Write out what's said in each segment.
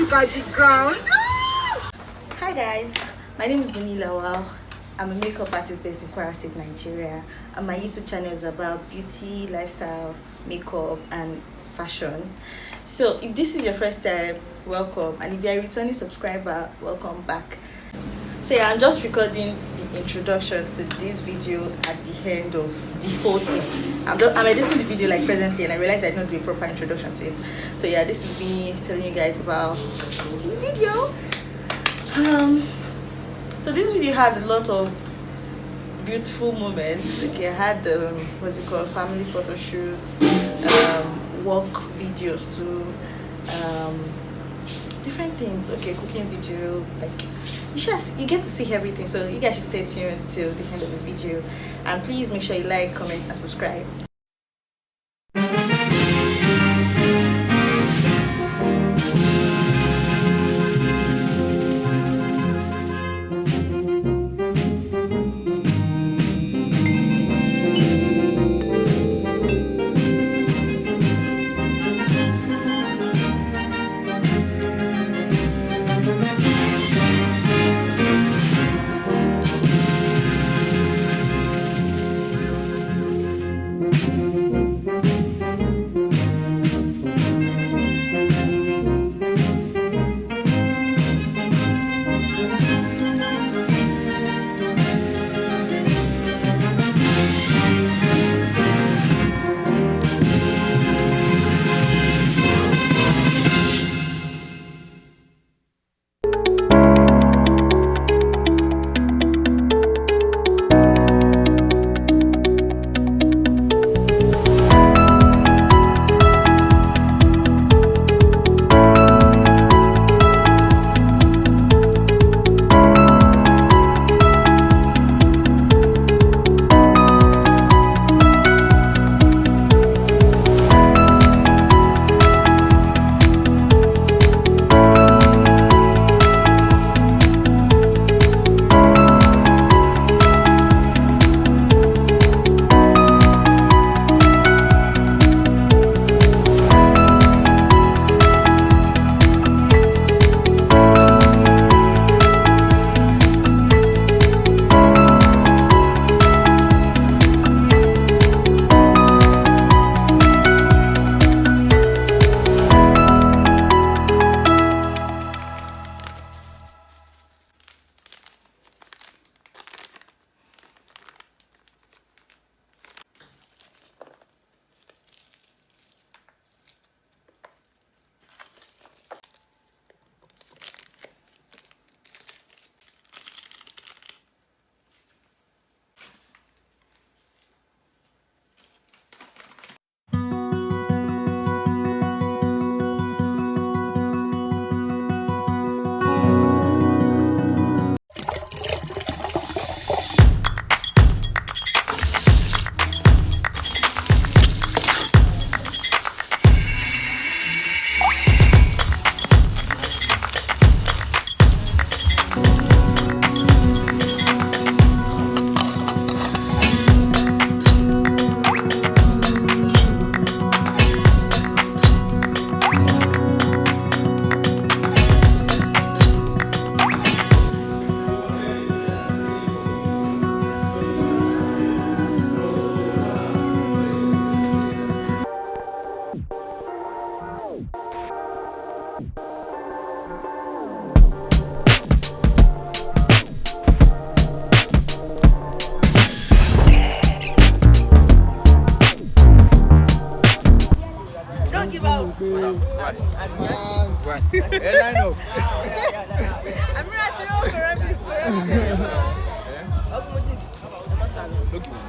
Look at the ground. Hi guys, my name is Bunny Lawal. I'm a makeup artist based in Kwara State, Nigeria, and my YouTube channel is about beauty, lifestyle, makeup, and fashion. So if this is your first time, welcome, and if you're a returning subscriber, welcome back. So yeah, I'm just recording the introduction to this video at the end of the whole thing. I'm editing the video like presently, and I realized I did not do a proper introduction to it. So yeah, this is me telling you guys about the video. So this video has a lot of beautiful moments. Okay, I had what's it called, family photo shoots, work videos too, different things. Okay, cooking video, like you get to see everything. So you guys should stay tuned till the end of the video, and please make sure you like, comment, and subscribe.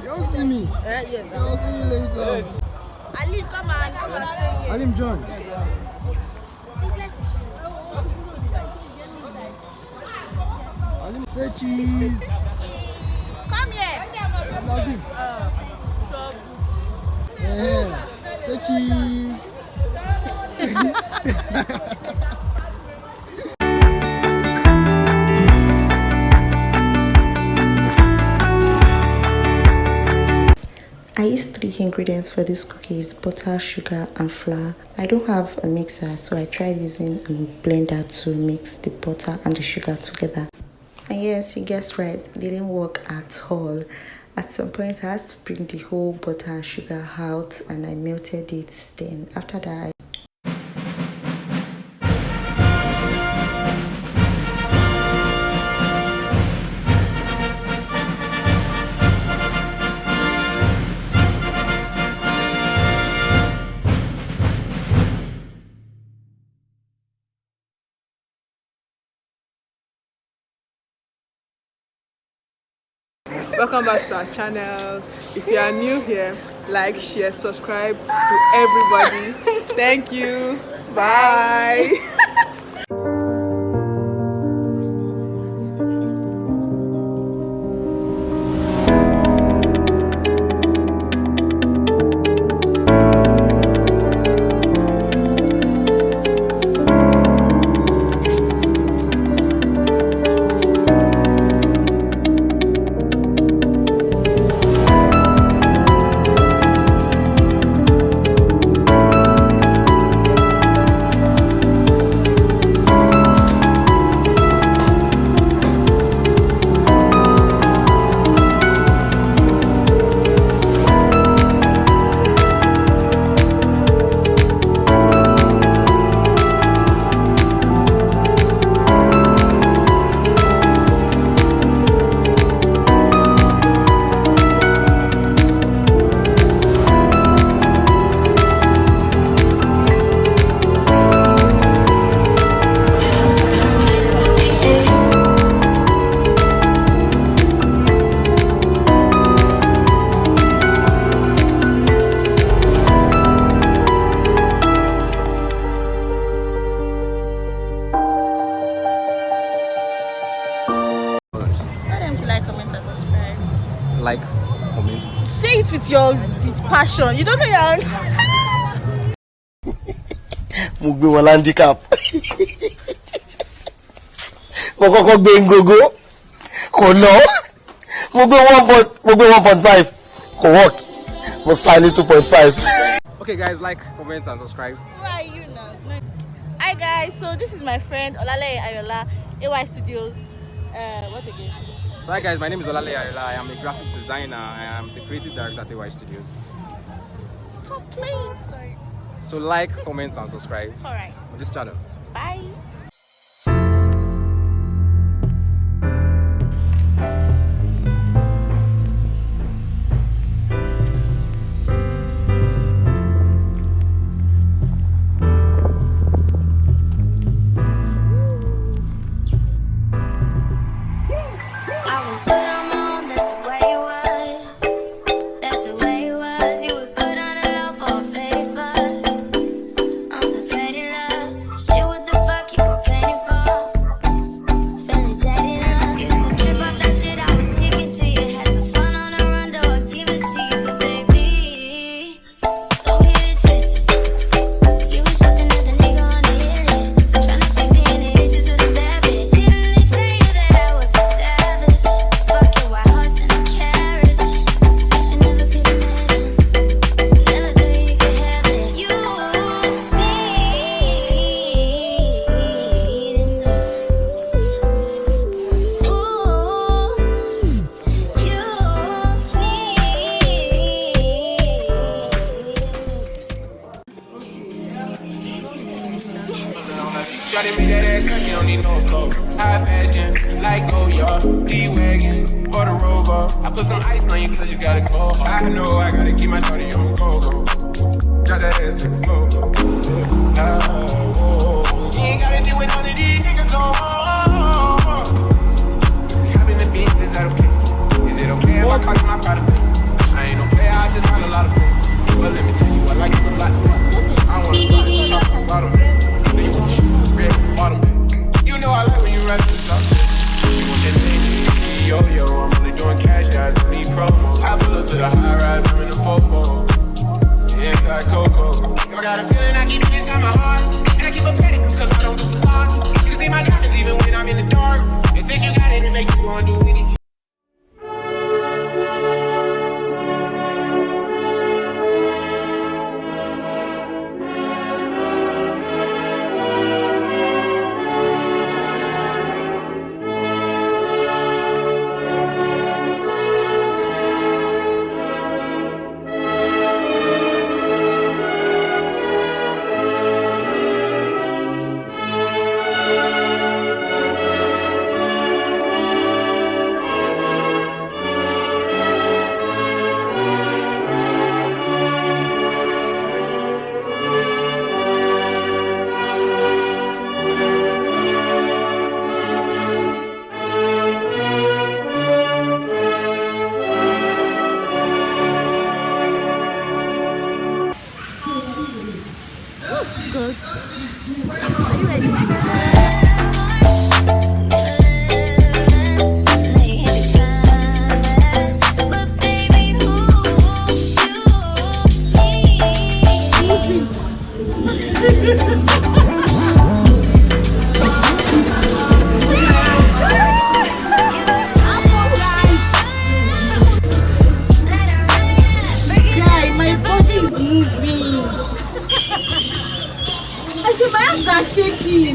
You don't see me? Yes. I'll see you later. Alim, come on. Alim, John. Alim, say cheese. Come here. Nazif. Say cheese. Are you these three ingredients for this cookie is butter, sugar and flour. I don't have a mixer, so I tried using a blender to mix the butter and the sugar together. And yes, you guessed right, it didn't work at all. At some point I had to bring the whole butter and sugar out and I melted it. Then after that Welcome back to our channel. If you are new here, like, share, subscribe to everybody. Thank you. Bye. Like, comment. Say it with passion. You don't know your mo gbé wọn handicap mo kọ́kọ́ gbé ngogo kò lọ mo gbé 1.5 kò work mo sign 2.5. Okay guys, like, comment and subscribe. Who are you now? Hi guys, so this is my friend Olale Ayola, AY Studios. What again? So hi guys, my name is Olale Ayola. I am a graphic designer. I am the creative director at AY Studios. Stop playing. Sorry. So like, comment and subscribe Alright. on this channel. Bye. Shawty make that ass cause you don't need no clothes. High fashion, like Goya, D-Wagon, or the Rover. I put some ice on you cause you gotta go hard. I know I gotta keep my shawty on go-go. Drop that ass to the floor. You ain't gotta deal with none of these niggas no more. Hop in the beans, is that okay? Is it okay if I call you my product? I ain't no player, I just got a lot of things. But let me tell you, I like you a lot. I wanna start talking about them. Then you wanna shoot red bottom. You know I like when you run to the top. You want that thing, yo, I'm only doing cash, I don't need promo. I pull up to the high rise, I'm in the 4-4. Inside Coco. I got a feeling I keep it inside my heart. And I keep a petty because I don't do facade. You can see my diamonds even when I'm in the dark. And since you got it, it make you wanna do anything. Now,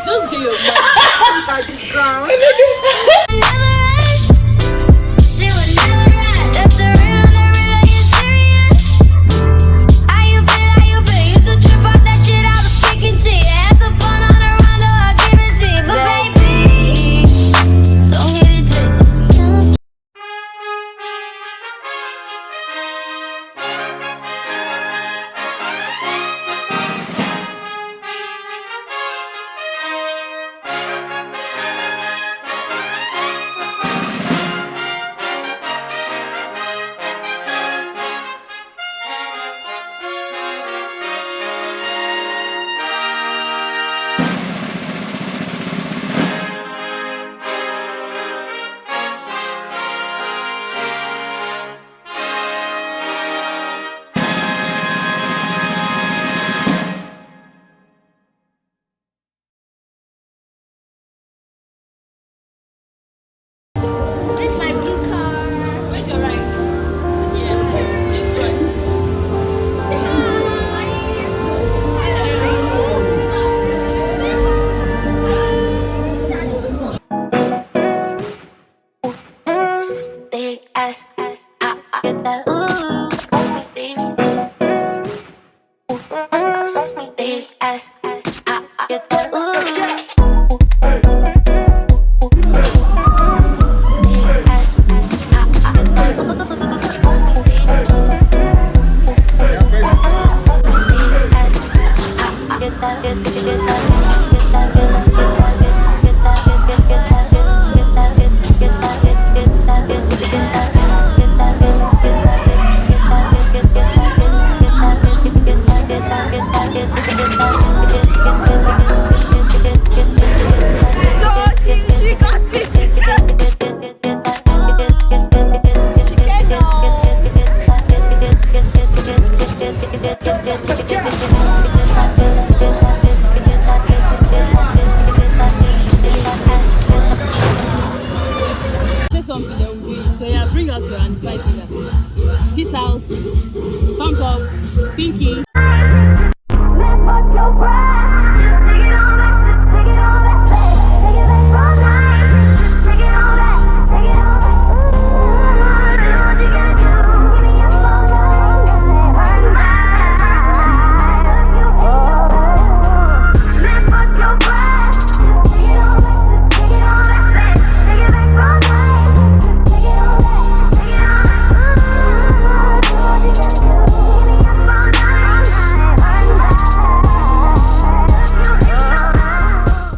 just get your back at the ground. She would never ride. That's the real, are you serious? How you feel, used to trip off that shit I was kicking to you. Had some fun on the round, I'll give it to you. But baby, don't get it twisted. It's my blue car. Where's your ride? Yeah, this one. Say Big ass, get that ooh, baby. Big ass, get that ooh. something, they will do it. So yeah, bring out your hand, fight. Peace out. Thumbs up. Pinky.